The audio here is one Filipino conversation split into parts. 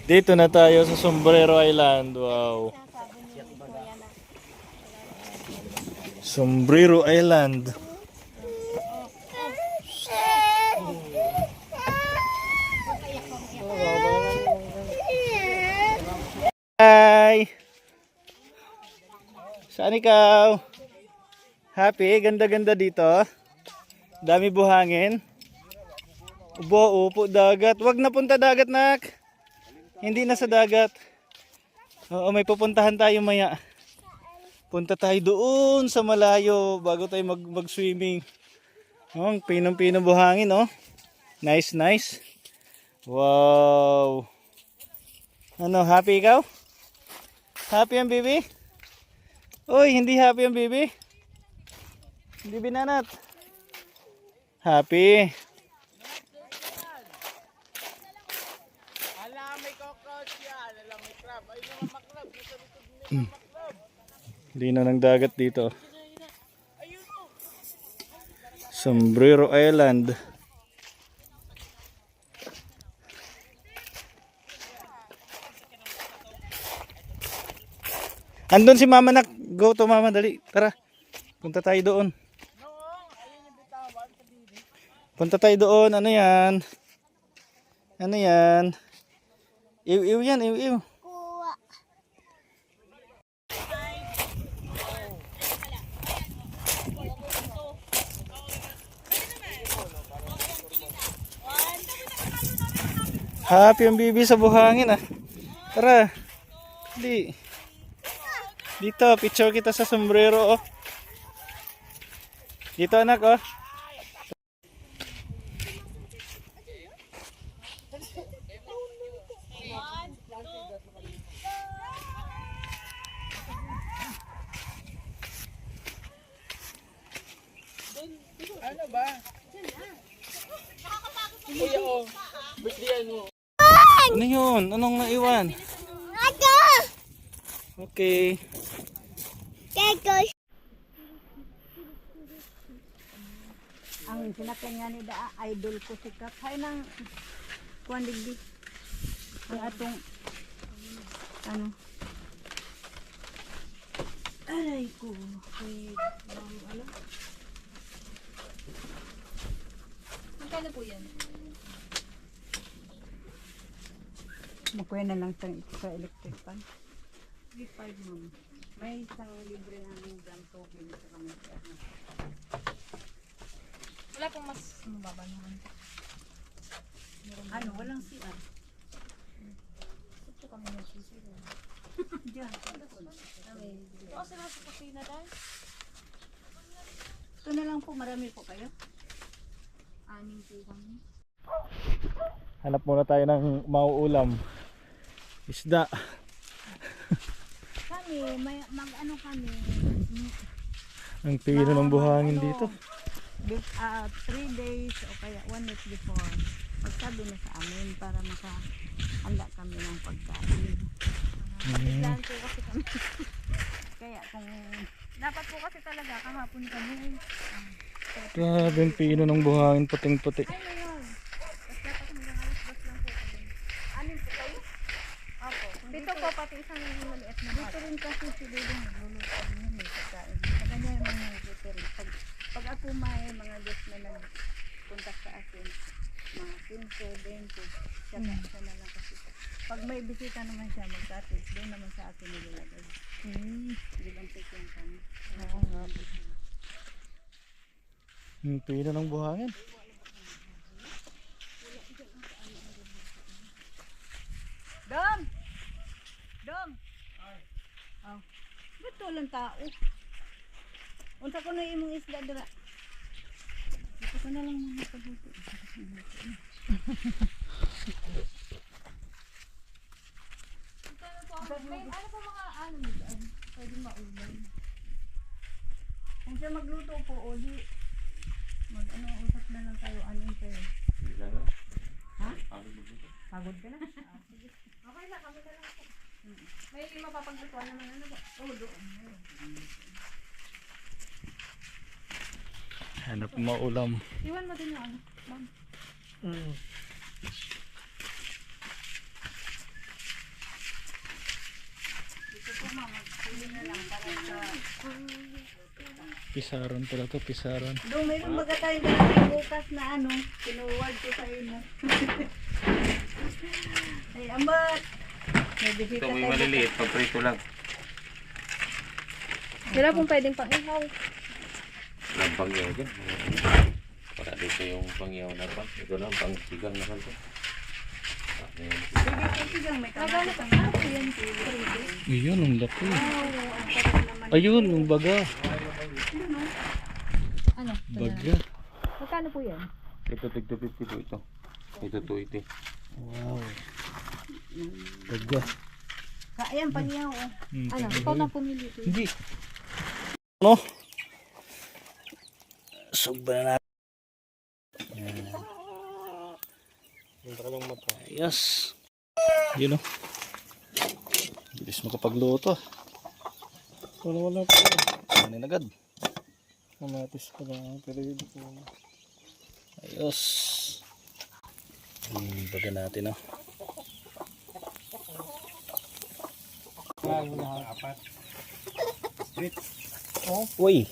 Dito na tayo sa Sombrero Island. Wow. Sombrero Island. Hi! Saan ikaw? Happy? Ganda-ganda dito. Dami buhangin. Upo, dagat. Wag na punta dagat, nak. Hindi na sa dagat. Oo, may pupuntahan tayo maya. Punta tayo doon sa malayo bago tayo mag-swimming. Oh, pinong-pinong buhangin, oh. Nice, nice. Wow. Ano, happy ikaw? Happy ang baby? Uy, hindi happy ang baby? Hindi binanat. Happy. Lino ng dagat dito. Sombrero Island. Andun si mama, nak. Go to mama, dali. Tara. Punta tayo doon. Punta tayo doon. Ano yan? Ano yan? Iw-iw yan, iw-iw. Happy ang bibi sa buhangin, ah. Tara. Di. Dito, picture kita sa sombrero, oh. Dito, anak, oh. Ano ba? Kuya, oh. Birthday mo. Ano yun? Anong naiwan? Okay. Ang sinakyan nga ni Da, idol ko si Kap. Hay nang kuwan digdi. Ang atong ano. Aray ko. Ano? Magkano po yan? Makuha na lang sa electric fan. 3.5 mo. May isang libre na ng jam token sa kami. Wala pong mas mababa naman. Ano, walang CR. Ito kami nagsisiro. Diyan. Ito kasi nasa kusina dahil. Ito na lang po, marami po kayo. 6 po kami. Hanap muna tayo ng mauulam. Isda. Kami, may mag-ano kami. Ang pino ng buhangin dito. 3 days o kaya 1 week before. Magsabi na sa amin para makahanda kami ng pagkain. Plan po kasi kami. Kaya kung Dapat po kasi talaga kahapon kami. Grabe ang pino ng buhangin, puting-puti. Ay, ngayon. Tapos dapat hanggang alas 2 lang po kami. Anin po kayo? Opo. Dito po pati isang maliit na dito bata. rin kasi si Dede nagluluto niya may pagkain. Sa kanya yung mga dito rin. Pag ako may mga guest na nagpunta sa akin, mga 15, 20, siya na lang kasi. Pag may bisita naman siya magkatid, doon naman sa akin nilalagay. Hindi lang take yung kami. Oo nga. Ang pino ng buhangin. Dong! Dong! Oh. Ba't walang tao? Unsa ko na imong isda dira? Dito ko na lang mga pabuti. May ano po mga ano nito? Pwede maulan. Kung siya magluto po, o di usap na lang tayo. Anin kayo? Ha? Pagod ka na? Okay na, kami na lang po. May mapapaglutuan naman ano ba? Oo, doon. Hanap maulam. Iwan mo din yung ano, ma'am. Pisaron pala to, pisaron. Doon mayroon baga tayong dalating bukas na ano, pinuwag ko sa inyo. Ay, amat. May bisita Ito may tayo. maliliit, paprito lang. Wala pong pwedeng pang-ihaw. Walang pangyaw dyan. Para dito yung pangyaw na pa. Ito lang, pang sigang na kanto. Sige, sigang may kamatis ang ako yan. Ayun, ang laki. Ang sarap naman. Ayun, yung baga. Ano? Baga. Magkano po yan? Ito, tigto 50 po ito. Ito, 280. Wow. Baga. Ayan, pangyaw. Oh. Ano? Ikaw na pumili. Hindi. Ano? Sobra na. Ayos. Yun o. Bilis makapagluto. Wala pa. Kanin agad. Kamatis pa lang. Pero yun po. Ayos. Baga natin o. Uy.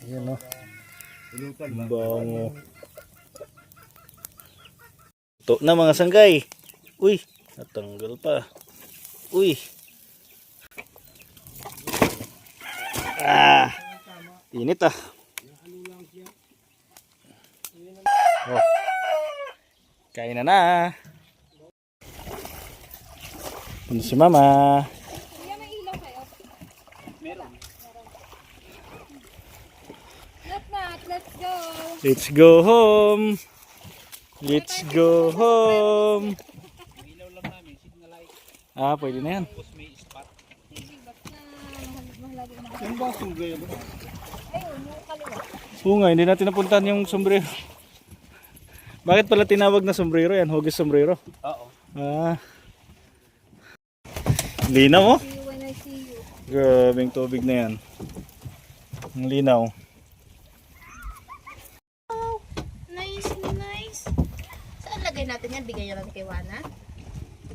Ayan o. Ang bango. Ito na mga sanggay. Uy. Natanggal pa. Uy. Init ah. Oh. Kain na na. Ano si mama? Kuya, may ilaw kayo? Meron. Let's go! Let's go home. Let's go home. Ah, pwede na yan. Yung ba sunggay ba? Ayun, yung kaliwa. Oo nga, hindi natin napuntahan yung sombrero. Bakit pala tinawag na sombrero yan? Hugis sombrero? Oo. Ah. Linaw oh. See you when I see you. Grabing tubig na yan. Ang linaw. Nice, nice. Saan lagay natin yan? Bigay natin kay Wana?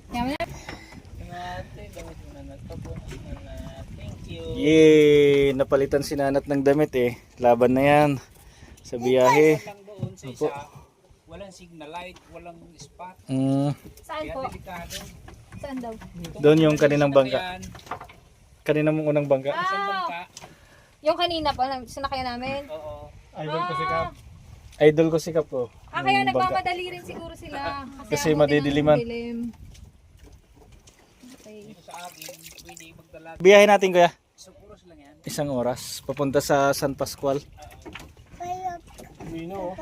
Yaman na. Thank you. Yay! Napalitan si Nanat ng damit eh. Laban na yan. Sa biyahe. Lang doon sa Opo. isa. Walang signal light, walang spot. Saan Kaya po? delikado. Saan daw? Doon yung kaninang Yan. bangka. Kaninang unang bangka. Isang Ah! bangka. Yung kanina pa, sinakay namin. Oo. Idol ko si Kap. Idol ko si Kap oh. Kaya Yung bangka. nagmamadali rin siguro sila. Kasi ako din ang madidiliman. dilim. Okay. Dito sa akin, pwede magdala. Biyahe natin kuya. Isang oras lang yan. Isang oras. Papunta sa San Pascual. Hindi na oh.